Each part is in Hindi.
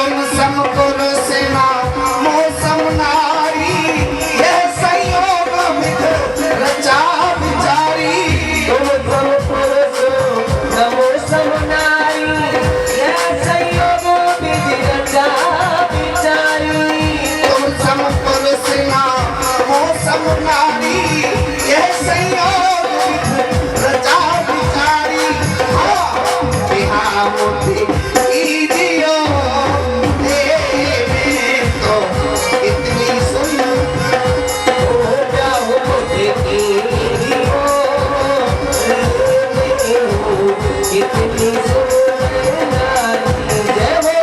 तुम समपुर सेना मौसम नारी, यह संयोग विध रचा विचारी। तुम समपुर सेना मौसम नारी, यह संयोग विध रचा विचारी। तुम समपुर सेना मौसम नारी, यह संयोग विध रचा विचारी। बिहार मुझे कीजियो देवे तो इतनी सुन हो जाओ देखियो, कितनी सुंदर जय हो।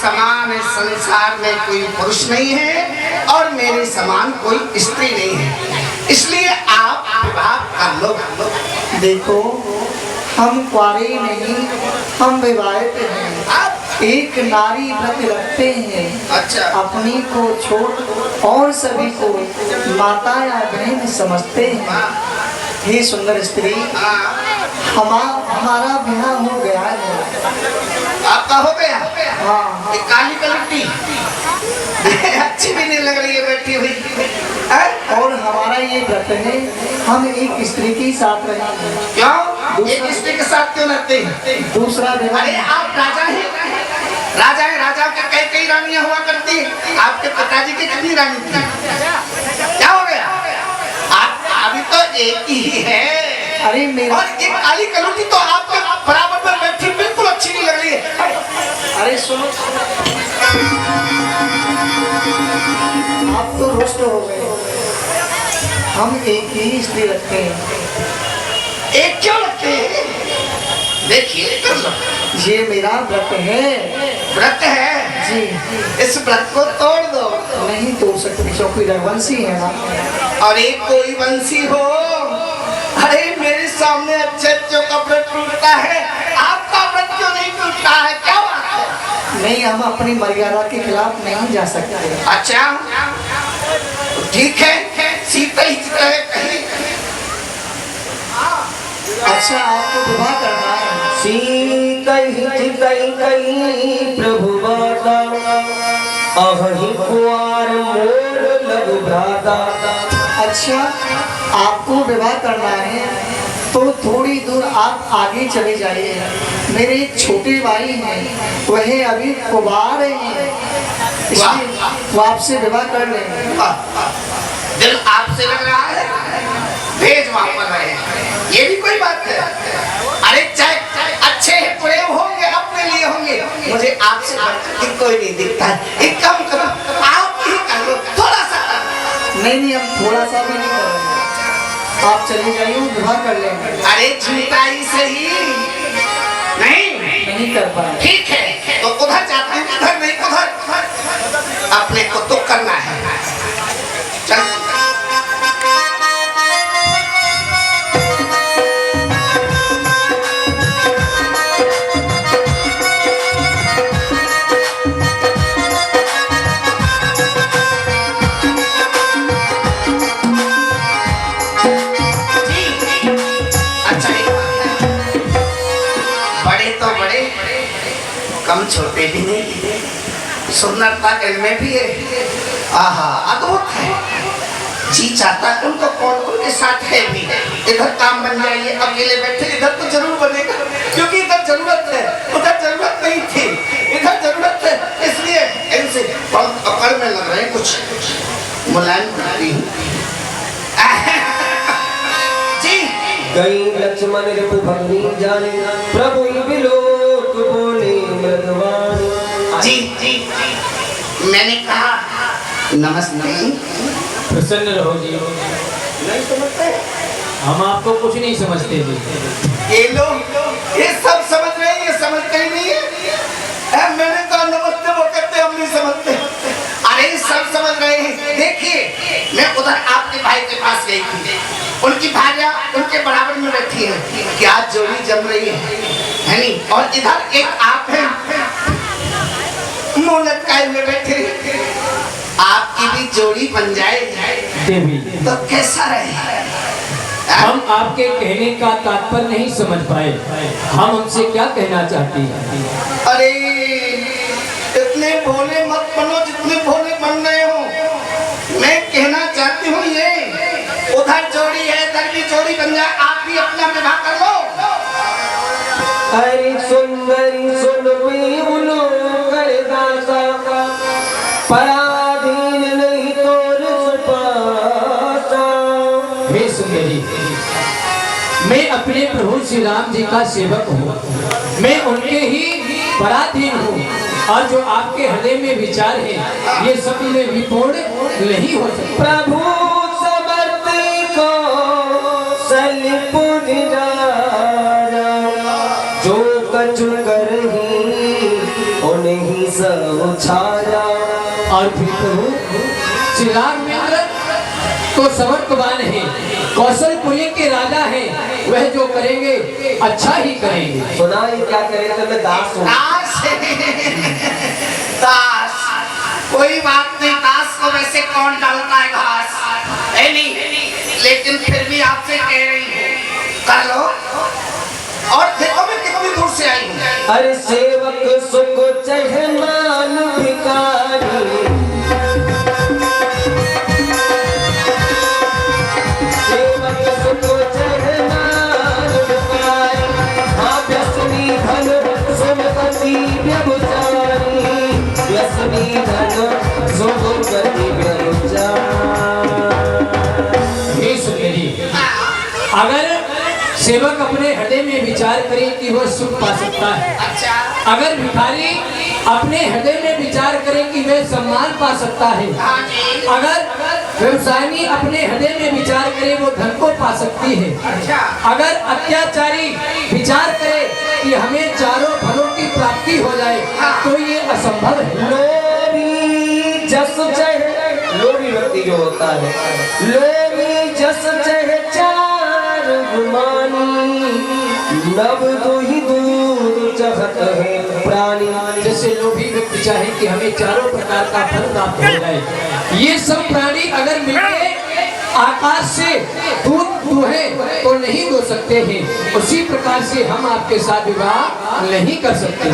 समान इस संसार में कोई पुरुष नहीं है और मेरे समान कोई स्त्री नहीं है, इसलिए आप विवाह कर लो। देखो हम कुंवारे नहीं, हम विवाहित हैं। एक नारी व्रत रखते हैं। अच्छा। अपनी को छोड़ और सभी को माता या बहन समझते हैं। हे सुंदर स्त्री, हमारा ब्याह हो गया है। आपका हो गया? हाँ। ये काली कलट्टी अच्छी भी नहीं लग रही है बैठी हुई। और हमारा ये व्रत है, हम एक स्त्री के साथ रहेंगे। क्यों? एक स्त्री के साथ क्यों रहते हैं? दूसरा विवाह। अरे आप राजा हैं, राजा है, राजा के कई रानियां हुआ करती है। आपके पिताजी की कितनी रानी थी? क्या हो गया? आप अभी तो एक ही है। अरे मेरा, और एक काली कलुटी तो आपके बराबर में बैठी बिल्कुल अच्छी नहीं लग रही है। अरे सुनो, आप तो रुष्ट हो गए। हम एक ही स्त्री रखते हैं। एक क्यों रखते हैं? देखिए कर लो। ये मेरा व्रत है। व्रत है जी। इस व्रत को तोड़ दो। नहीं तोड़ सकते क्योंकि रघुवंशी है ना। और एक कोई वंशी हो। अरे मेरे सामने अच्छे अच्छों का व्रत टूटता है, आपका व्रत क्यों नहीं टूटता है? क्या बात है? नहीं, हम अपनी मर्यादा के खिलाफ नहीं जा सकते। अच्छा ठीक है, सीता ही कहीं। अच्छा, आपको विवाह करना है? कहीं प्रभु बाता, अहि कुआर मोर लघु भ्राता। अच्छा, आपको विवाह करना है तो थोड़ी दूर आप आगे चले जाइए। मेरे एक छोटे भाई हैं, वह अभी कुंवार हैं, इसलिए वो आपसे विवाह कर लेंगे। दिल आपसे लग रहा है, भेज वापस रहे। ये भी कोई बात है? अरे चाहे अच्छे प्रेम होंगे, अपने लिए होंगे, मुझे आपसे बढ़कर कोई नहीं दिखता है। एक काम करो, आप ही कर लो थोड़ा सा। नहीं, हम थोड़ा सा भी नहीं करेंगे। आप चले जाइए, विवाह कर लेंगे। अरे झूठा ही सही नहीं कर पाए। ठीक है, तो उधर जाते हैं, उधर नहीं, उधर अपने को तो करना है। चल कम छोटे भी नहीं, सुंदरता इनमें भी है। आहा अद्भुत है। जी चाहता है उनको कौन उनके साथ है भी। इधर काम बन जाइए, अकेले बैठे, इधर तो जरूर बनेगा क्योंकि इधर जरूरत है, उधर जरूरत नहीं थी, इधर जरूरत है, इसलिए इनसे पकड़ में लग रहे हैं, कुछ मुलायम करती हूँ। जी गई लक्ष्मण रिपु भगनी जाने, प्रभु बिलोक बोले मृगवाणी। जी जी मैंने कहा नमस्ते। प्रसन्न रहो जी। नहीं समझते? हम आपको कुछ नहीं समझते जी। ये लोग ये सब समझ रहे हैं, ये समझते ही नहीं है। मैंने कहा नमस्ते, वो कहते हम नहीं समझते। अरे सब समझ रहे हैं। देखिए मैं उधर आपके भाई के पास गई थी, उनकी भार्या उनके बराबर में बैठी है, क्या जोड़ी जम रही है नहीं? और इधर एक आप हैं मुंह लटकाए हुए बैठे, आपकी भी जोड़ी बन जाए देवी, तो कैसा रहे? हम आपके कहने का तात्पर्य नहीं समझ पाए। हम हमसे क्या कहना चाहती हैं? अरे इतने भोले मत बनो जितने भोले बन रहे हो। मैं कहना चाहती हूँ ये उधर जोड़ी है, इधर भी जोड़ी बन जाए, आप भी अपना विवाह कर लो। अरे सुंदरी सुन उलो करदासा पराधीन नहीं तोर सुपासा। हे सुंदरी, मैं अपने प्रभु श्री राम जी का सेवक हूँ, मैं उनके ही पराधीन हूँ, और जो आपके हृदय में विचार है ये सब में विपूर्ण नहीं हो सकता। प्रभु समर्थ को सलिपुर जो कछु करही उन्हीं सब छाया। और फिर प्रभु श्री रामचंद्र तो समर्थवान है, कौशलपुरी के राजा हैं, वह जो करेंगे अच्छा ही करेंगे। सुना ये क्या करें तो मैं दास हूँ। दास दास कोई बात नहीं, दास को वैसे कौन डालता है घास है नहीं, लेकिन फिर भी आपसे कह रही हूँ कर लो। और देखो मैं कितनी दूर से आई हूँ। अरे सेवक सुख चढ़मान भिखारी, सेवक सुख चढ़मान भिखारी। हाँ व्यसनी धन सुमति व्यभिचारी, व्यसनी धन सुमति व्यभिचारी। हे सुंदरी, अगर सेवक अपने हृदय में विचार करे कि वह सुख पा सकता है, अच्छा अगर भिखारी अपने हृदय में विचार करे कि वह सम्मान पा सकता है, हाँ जी, अगर व्यवसायी अपने हृदय में विचार करे वो धन को पा सकती है, अच्छा अगर अत्याचारी विचार करे कि हमें चारों फलों की प्राप्ति हो जाए तो ये असंभव है। लोभी जस चढ़े, लोभी व्यक्ति जो होता है, लोभी जस चढ़े चार गुमानी, नव दुहि दूध चहत है प्राणी। जैसे लोभी व्यक्ति चाहे कि हमें चारों प्रकार का फल प्राप्त हो जाए, ये सब प्राणी अगर मिलके आकाश से दूध दुहे तो नहीं दो सकते हैं, उसी प्रकार से हम आपके साथ विवाह नहीं कर सकते।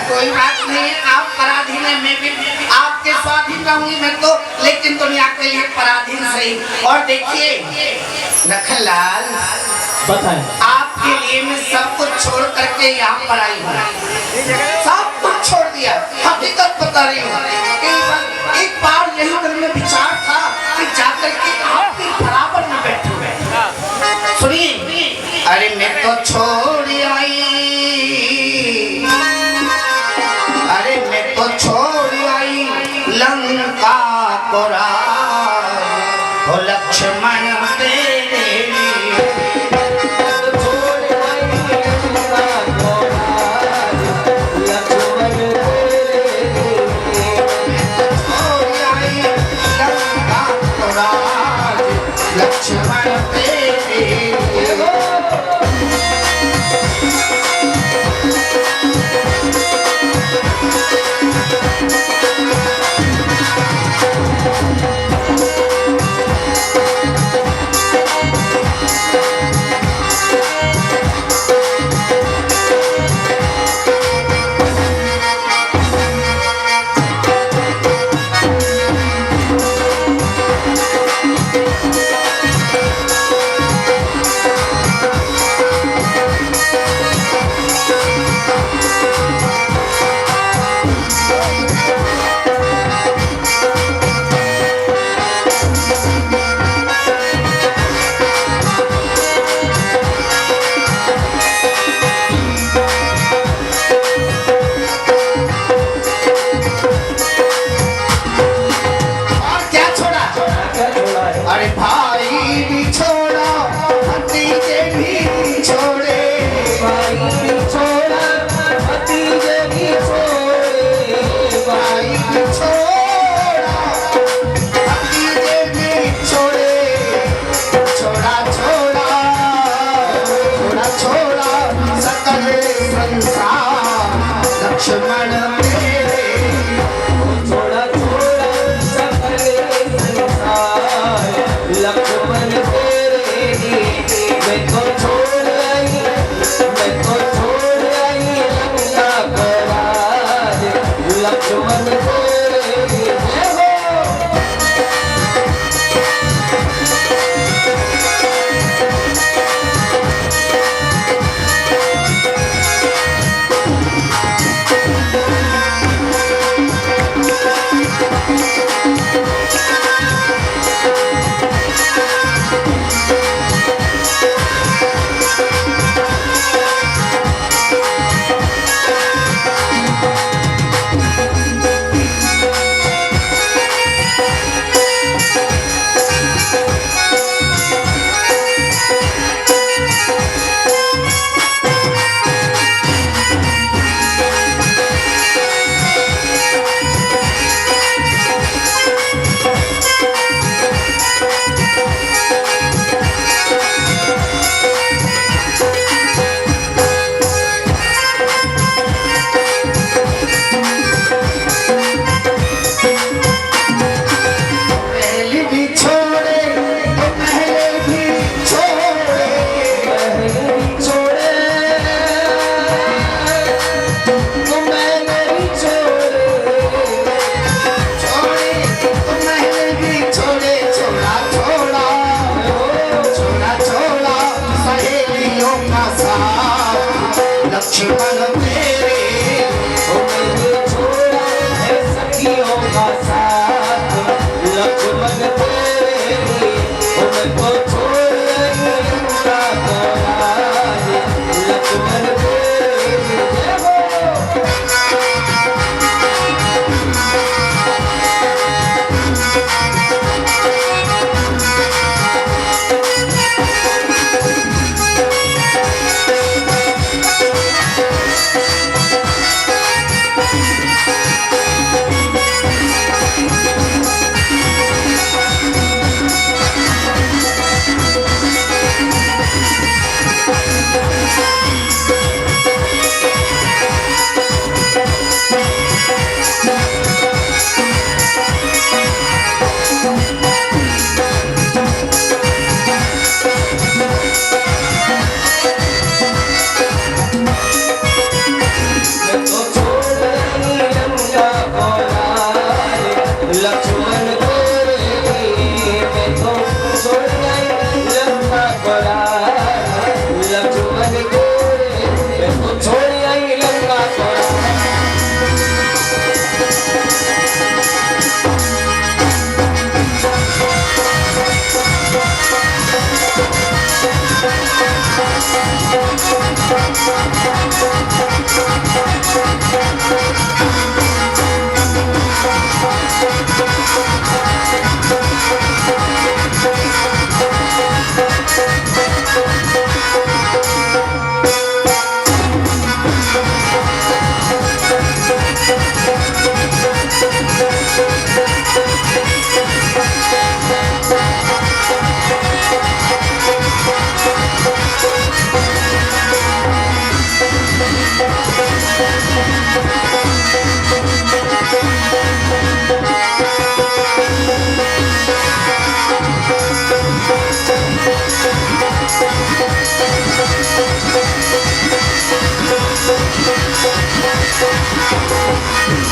कोई बात नहीं, आप पराधीन है, मैं भी आपके स्वाधीन रहूंगी मैं तो, लेकिन दुनिया के लिए पराधीन सही। और देखिए नखनलाल, बताएं। आपके लिए मैं सब कुछ छोड़ करके यहाँ पर आई हूँ, सब कुछ छोड़ दिया, हकीकत बता रही हूँ। एक बार यही दिल में विचार था कि जाकर के आपके बराबर में बैठूं। सुनिए, अरे मैं तो छोड़ आई, अरे मैं तो छोड़ आई लंका को राज, ओ लक्ष्मण तेरे लक्ष्मण तेरे।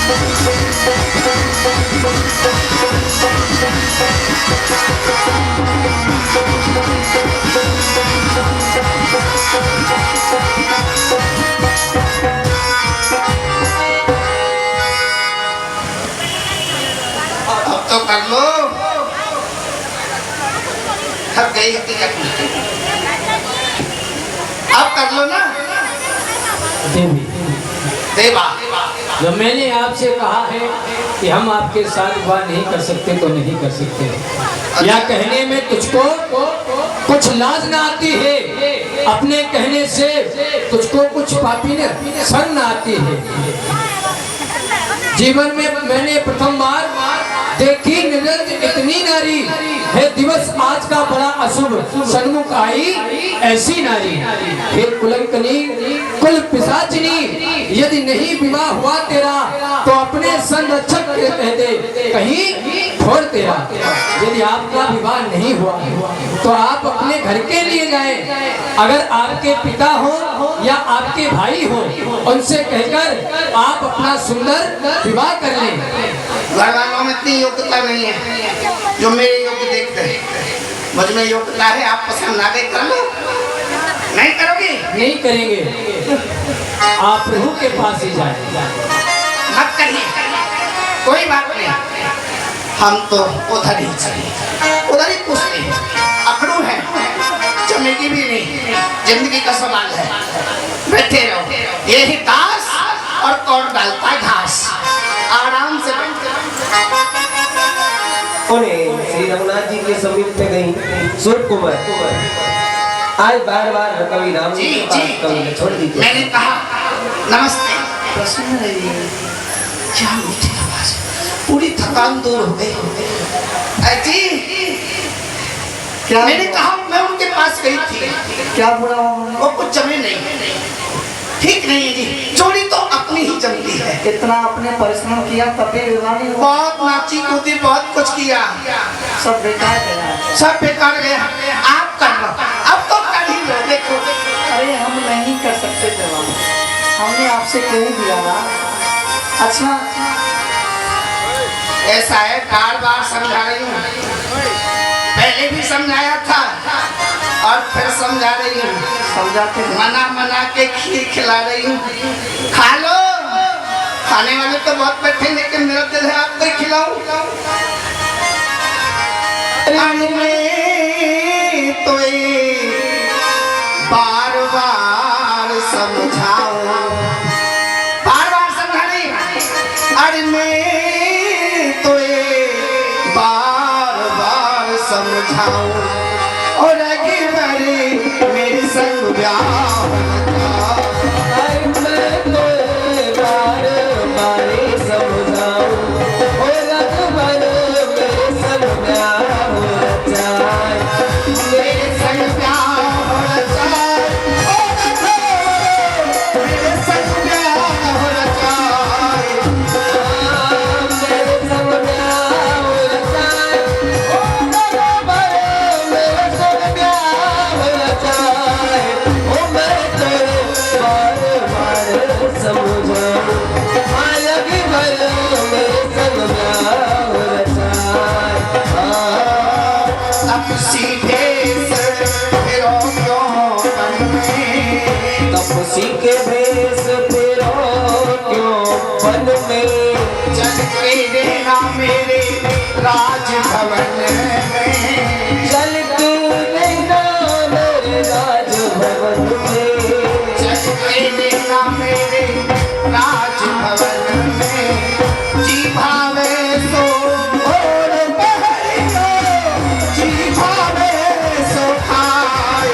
अब तो कर लो, थक गई अब कर लो ना देवी, देवा। जो मैंने आपसे कहा है कि हम आपके साथ विवाह नहीं कर सकते तो नहीं कर सकते, या कहने में तुझको कुछ लाज ना आती है, अपने कहने से तुझको कुछ पापी ने शर्म ना आती है। जीवन में मैंने प्रथम बार देखी निरंज इतनी नारी है, दिवस आज का बड़ा अशुभ, सन्मुख आई ऐसी नारी। हे कुलंकनी कुल पिशाचिनी, यदि नहीं विवाह हुआ तेरा तो अपने संरक्षक के कह दे कहीं छोड़ तेरा। यदि आपका विवाह नहीं हुआ तो आप अपने घर के लिए जाएं, अगर आपके पिता हो या आपके भाई हो उनसे कहकर आप अपना सुंदर विवाह कर लें। घर वालों में इतनी योग्यता नहीं है जो मेरे योग्य देखते हैं। मुझ में योग्यता है, आप पसंद आ गए कर लो। नहीं करोगी? नहीं करेंगे, आप प्रभु के पास ही जाएं। मत करिए, कोई बात नहीं, हम तो उधर ही चले, उधर ही पूछते अखड़ू है, जमेगी भी नहीं, जिंदगी का सवाल है। बैठे रहो, ये ही ताश और कौन डालता है घास, आराम से उन्हें श्री रघुनाथ जी के समीप में गई सूर्य कुमार। आज बार बार कवि राम जी के पास कवि ने छोड़ दी। मैंने कहा नमस्ते, प्रसन्न रहिए। क्या मीठी आवाज, पूरी थकान दूर हो गई। अजी क्या मैंने कहा मैं उनके पास गई थी, क्या बुरा हुआ? वो कुछ जमे नहीं, ठीक नहीं है जी, चोरी तो अपनी ही जमती है। इतना आपने परिश्रम किया तब भी विवाह नहीं हुआ? बहुत नाची कूदी, बहुत कुछ किया, सब बेकार गया। सब बेकार गया। आप कर लो, अब तो कर ही लो। देखो अरे हम नहीं कर सकते विवाह, हमने आपसे कह दिया ना। अच्छा ऐसा है, बार बार समझा रही हूँ, पहले भी समझाया था और फिर समझा रही हूँ, समझाते हैं। मना मना के खीर खिला रही हूँ, खा लो। खाने वाले तो बहुत बैठे, लेकिन मेरा दिल है आपको ही खिलाऊं। तो बार बार समझाओ, बार बार समझा रही। अरे मैं तो बार बार समझाओ, और आगे बढ़े मेरे संग ब्याह के भेष फिरो क्यों वन में, चल के रहना मेरे राजभवन में, चल के रहना मेरे राजभवन में, चल के रहना मेरे राजभवन में। जी भावे सो और पहरियो, जी भावे सो खाए,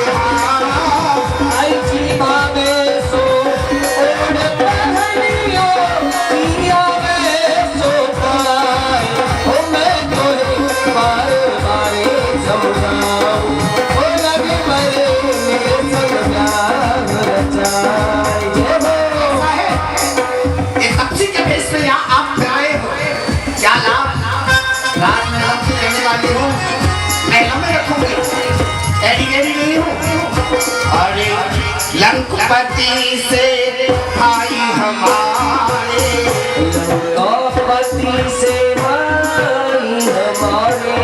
आई जी भावे सो और पहरियो, पिया में सो खाए। ओ मैं तोहे बार बार समझाऊं, ओ लगे मरे मेरे संग प्यार रचाए। कब्जी के बेस में यहाँ आप फिर आए हो, क्या लाभ? रात में लंबी रहने वाली हूँ, मैं लंबे रखूंगी, एडी गेडी नहीं हूँ। अरे लंकपति से भाई हमारे रघुपति से भाई हमारे,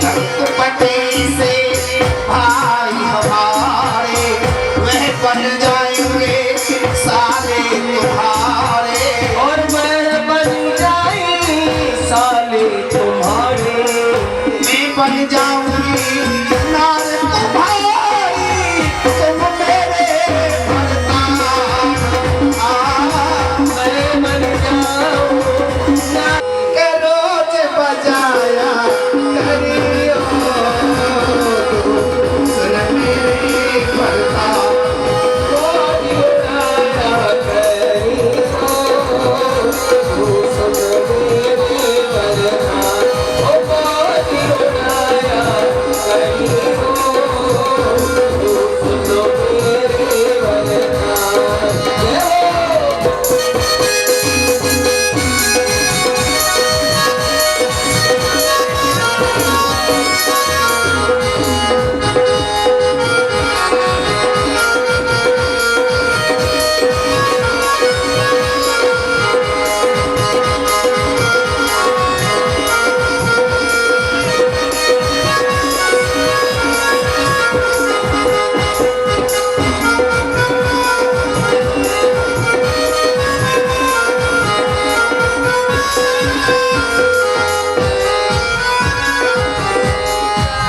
रघुपति से भाई हमारे, वह बन जाएंगे साले तुम्हारे, और मैं बन जाएंगी साले तुम्हारे, मैं बन जाऊंगी नार तुम्हारी, तुम मेरे भरता। मैं बन जाऊं के रोज बजाया करियो, सुन मेरे भरता।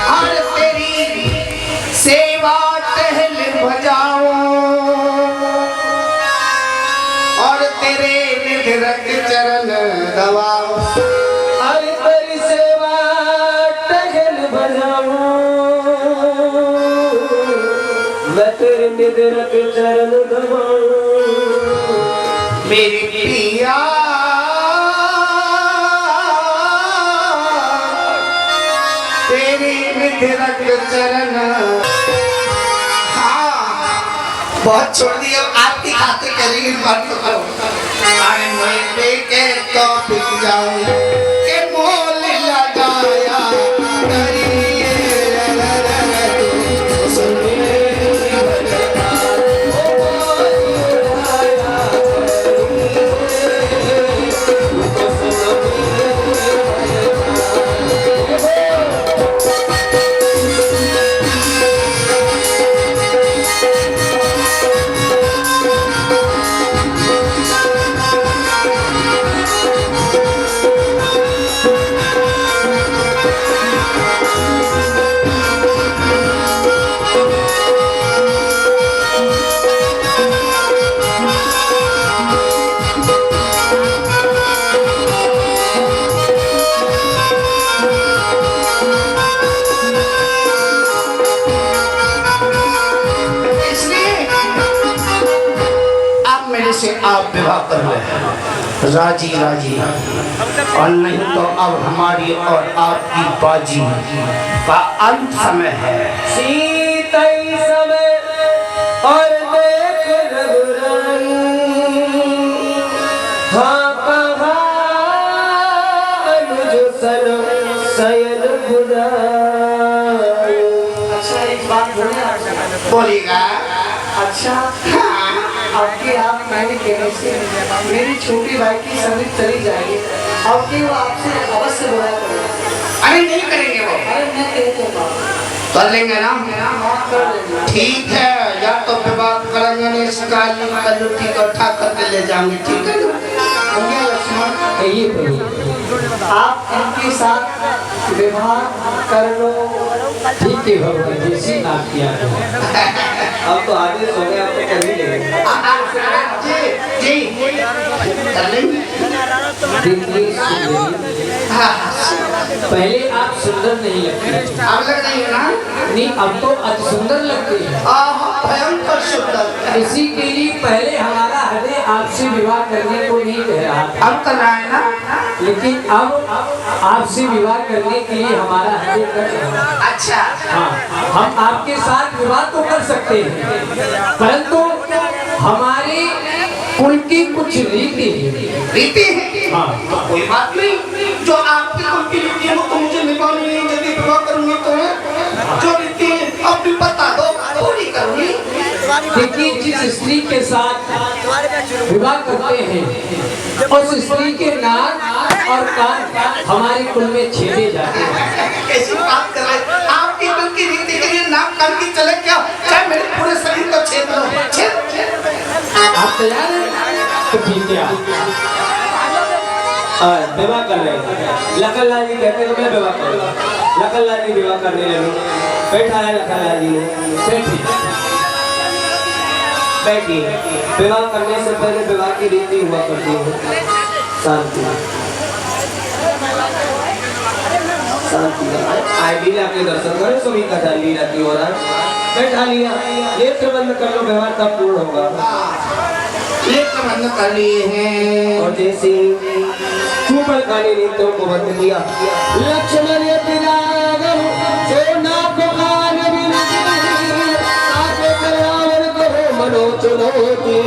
और तेरी सेवा टहल बजाओ, और तेरे निधरक चरण दबाओ। अरे तेरी सेवा टहल बजाऊं, मैं तेरे निधरक चरण दबाऊं। मेरी पिया तेरी निधरक चरण। हाँ बहुत छोड़ दिया, आपकी खातिर करेंगे बात तो करो। अरे मैं बेके तो बिक जाऊं के मोल लगाया करिए, सुन से आप विवाह कर ले राजी राजी, और नहीं तो अब हमारी और आपकी बाजी का अंत समय है। सीतई समय और देख रघुराई, हाँ कहा अनुज सनम शयन बुलाए। अच्छा एक बात बोले, बोलेगा अच्छा आपके आप मैंने कहने से मेरी छोटी भाई की संगीत चली जाएगी, अब की वो आपसे अवश्य बुरा करेगा। अरे नहीं करेंगे वो, अरे मैं कहते हूँ कर लेंगे ना, माफ कर देंगे। ठीक है, या तो विवाह करेंगे नहीं, इसका कलुटी इकट्ठा करके ले जाएंगे, ठीक है ना। भैया लक्ष्मण कहिए प्रभु, आप इनके साथ विवाह कर लो। ठीक है भगवान जैसी आपकी आज्ञा। अब तो आगे सोने आप तो कर ही लेंगे। जी कर लेंगे। देखिए सुंदरी, पहले आप सुंदर नहीं लगते, आप लग रही है ना, नहीं अब तो अति सुंदर लगते हैं। भयंकर सुंदर। इसी के लिए पहले हमारा हृदय आपसे विवाह करने को नहीं कह रहा था, अब कर रहा है ना, लेकिन अब आपसे विवाह करने के लिए हमारा हृदय कर रहा है। अच्छा हाँ, हम आपके साथ विवाह तो कर सकते हैं, परंतु हमारे कुल की कुछ रीति है। रीति है, हाँ, तो कोई बात नहीं, जो आपकी कुल की रीति है वो तो मुझे निभानी है। यदि विवाह करूंगी तो जो रीति है अब भी बता दो, पूरी करूंगी। देखिए जिस स्त्री के साथ विवाह करते हैं उस स्त्री के नाम और कान हमारे कुल में छेदे जाते हैं। कैसी बात कर रहे हैं? आपकी कुल की रीति के लिए नाक कान की चले क्या? चाहे मेरे पूरे शरीर को छेद लो, छेद। आप तैयार हैं? तो ठीक है। विवाह कर रहे हैं। लखन लाल जी कहते हैं मैं विवाह करूँगा। लखन लाल जी विवाह करने लगे। बैठा है लखन लाल जी ने। बैठिए। विवाह करने से पहले विवाह की रीति हुआ करती है शांति। शांति आए लीला के दर्शन करें। सभी कथा लीला की हो रहा है। बैठा लिया, नेत्र बंद कर लो, व्यवहार तब पूर्ण होगा। नेत्र बंद कर लिए हैं और जैसे चूपल काली नेत्रों को बंद किया, लक्ष्मण सोना को कान आगे कल्याण करो मनो चुनौती।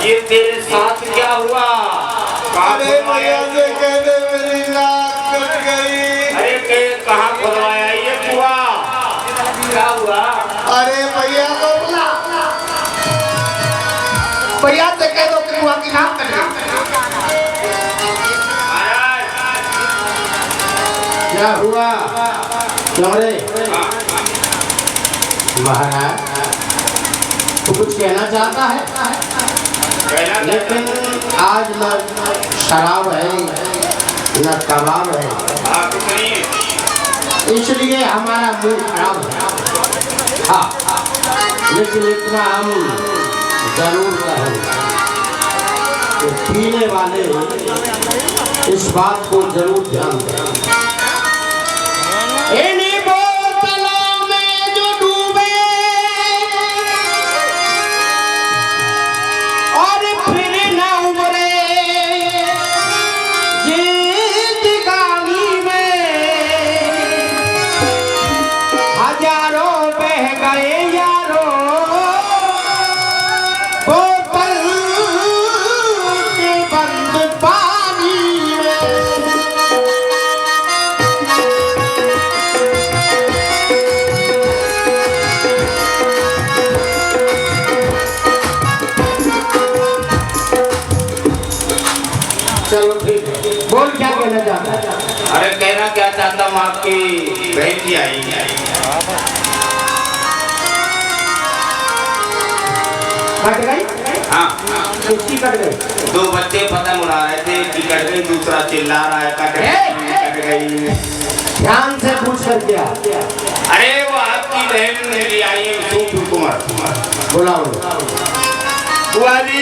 ये तेरे साथ क्या हुआ? अरे भैया से कहते मेरी नाक कट गई। अरे कहाँ खुलवाया ये कुआ? क्या हुआ? अरे भैया को बुला। भैया से कह दो कि कुआं की नाक कट गई। क्या हुआ? क्यों रे महाराज, तू कुछ कहना चाहता है? लेकिन आज न शराब है न कबाब है, इसलिए हमारा मूड खराब है। हाँ, लेकिन इतना हम जरूर कहेंगे कि पीने वाले इस बात को जरूर ध्यान दें। इन्हीं बोतलों में जो डूबे और फिर न उबरे, जिंदगानी में हजारों बह गए यारों, बोतल के बंद पानी में। चलो ठीक है, बोल क्या कहना चाहता है? अरे कहना क्या चाहता हूँ, आपकी बहन जी आई कट गई? हाँ, किसकी कट गई? दो बच्चे पतंग उड़ा रहे थे, एक की कट गई, दूसरा चिल्ला रहा है कट गई। ध्यान से पूछ कर क्या? अरे वो आपकी बहन मेरी आई है, सूप कुमार। बुलाओ। बुआ जी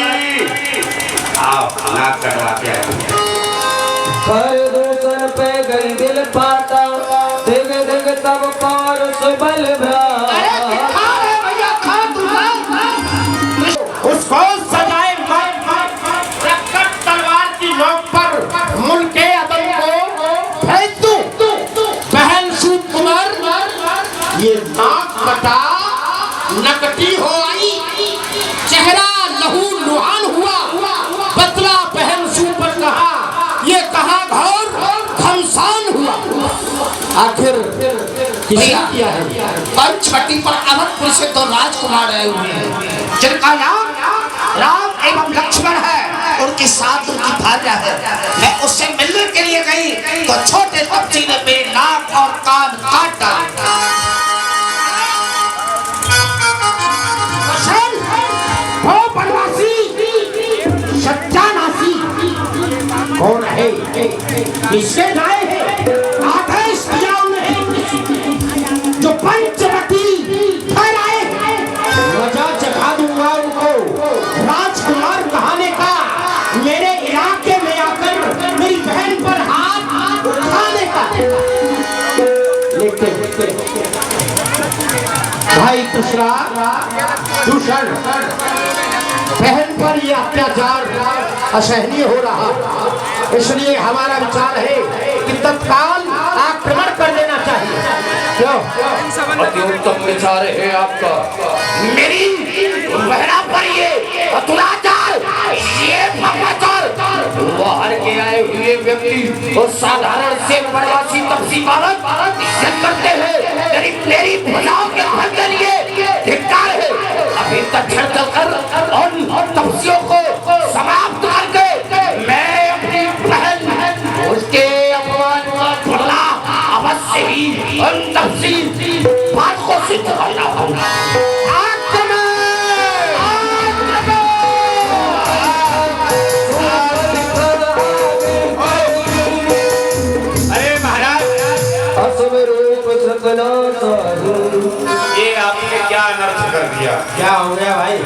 आओ, नाक कटवा के आए। पर दूसर पे गई दिल पाता, दिग दिग तब पार सुबल उसको सजाए रखकर तलवार की नोक पर मुल्के अदम को भेज दूं। बहन सूप कुमार, ये नाक कटा नकटी हो आई, चेहरा लहू लुहान हुआ, बदला बहन सूप पर कहा, ये कहा घोर घमसान हुआ। आखिर किसने किया है? पंचवटी पर अवधपुर से दो राजकुमार आए हुए हैं, जिनका नाम राम एवं लक्ष्मण है। उनके साथ उनकी भार्या है। मैं उससे मिलने के लिए गई तो छोटे बच्ची ने मेरे नाक और कान काट डाले। वो बनवासी सत्यानाशी कौन है? किससे लाए हैं? आदेश दिया उन्हें जो पंचवटी ठहराए हैं। मजा चखा दूंगा उनको राजकुमार कहाने का। मेरे इलाके में आकर मेरी बहन पर हाथ उठा लेकिन भाई दूसरा दूषण बहन पर यह अत्याचार असहनीय हो रहा, इसलिए हमारा विचार है कि तत्काल आक्रमण कर देना चाहिए। क्यों? अति उत्तम विचार है आपका। मेरी बहना पर ये अत्याचार, ये भ्रष्टाचार, बाहर के आए हुए व्यक्ति और साधारण से प्रवासी तपसी बालक इज्जत करते हैं। मेरी भुजाओं के फल के लिए धिक्कार है। अभी तक्षण चलकर और तपसियों को समाप्त करके मैं अपनी बहन उसके अपमान का बदला अवश्य ही उन तपसी बात को सिद्ध करना होगा। ये आपने क्या अनर्थ कर दिया? क्या हो गया भाई?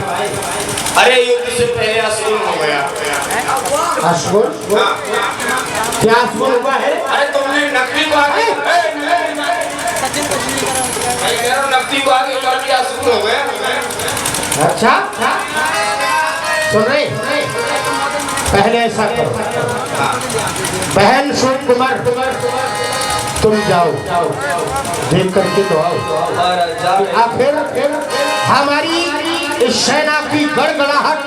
अरे युद्ध से पहले असूल हो गया। अश्वल? क्या अश्वल हुआ है? अरे तुमने नकली को आगे नकली को आगे कर दिया, असूल हो गया। अच्छा सुन रहे, पहले ऐसा करो, बहन सूर्य कुमार तुम जाओ देख करके तो आओ। फिर हमारी इस सेना की गड़गड़ाहट,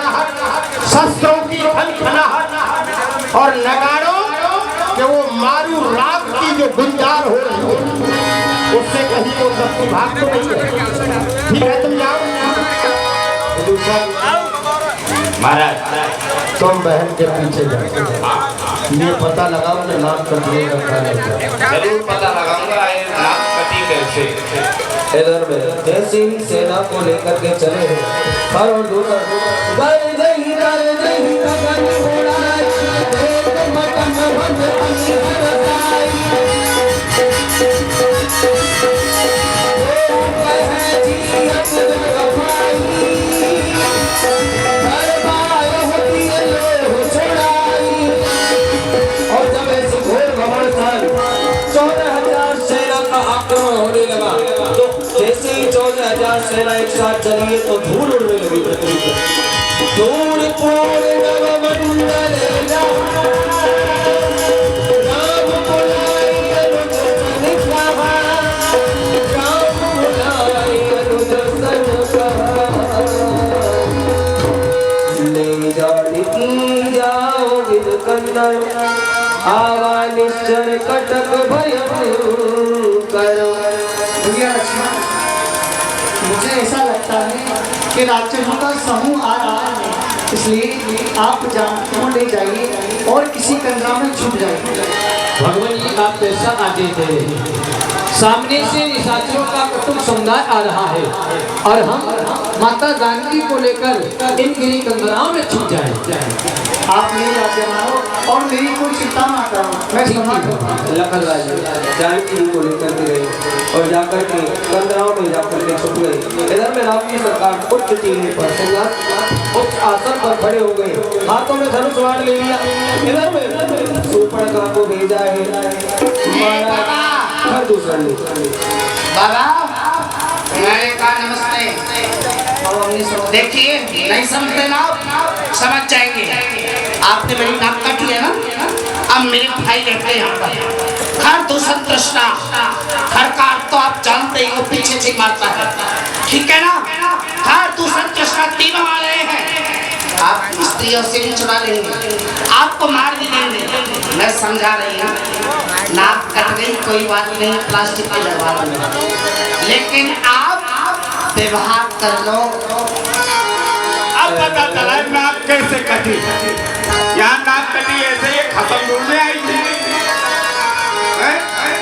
शस्त्रों की खनखनाहट और नगाड़ों के वो मारू राग की जो गुंजार हो रही है, उससे कहीं वो सब भाग तो नहीं है। ठीक है तुम जाओ। महाराज तुम बहन के पीछे जाओ, ये पता लगाओ कि नाम कटिएगा। जरूर पता लगाऊंगा ये नाम कटी कैसे। इधर में जैसे ही सेना को लेकर के चले हैं, हर और दूसरा सेना एक साथ चलिए तो धूल उड़ने लगी पृथ्वी पर। धूल पूर्ण नवमंडल राम बुलाई अनुज सन कहा, राम बुलाई अनुज सन कहा, ले जानी जाओ विद कन्नड़ आवा निश्चर कटक भयं करो। मुझे ऐसा लगता है कि राक्षसों का समूह आ रहा है, इसलिए आप जान ले जाइए और किसी कंदरा में छुप जाइए। भगवान जी आप कैसा आदेश दे रहे हैं? सामने से निशाचरों का कुटुंब समुदाय आ रहा है और हम माता जानकी को लेकर इन गिरी कंदराओं में छुप जाए। आप मेरी आज्ञा मानो और मेरी कोई चिंता ना करो, मैं संभाल लखन राजा जानकी को लेकर के गए और जाकर के कंदराओं में जाकर के छुप गए। इधर में राम की सरकार उच्च टीले पर उच्च आसन पर खड़े हो गए, हाथों में धनुष बाण ले लिया। इधर में सुपर्णखा को भेजा है दूसरा बाबा मेरे का नमस्ते। देखिए नहीं समझते ना, समझ जाएंगे। आपने मेरी नाक काटी है ना, अब मेरे भाई रहते हैं यहाँ पर। हर दूसरा तृष्णा हर कार तो आप जानते ही, वो पीछे से मारता है, ठीक है ना। हर दूसरा तृष्णा तीनों आ रहे हैं, आप स्त्रियों से भी चुरा लेंगे, आपको मार भी देंगे। मैं समझा रही हूँ, नाक कट गई कोई बात नहीं, प्लास्टिक की लगवा दूंगा, लेकिन आप विवाह कर लो। अब पता चला नाक कैसे कटी। यहाँ नाक कटी ऐसे ही खत्म ढूंढने आई थी।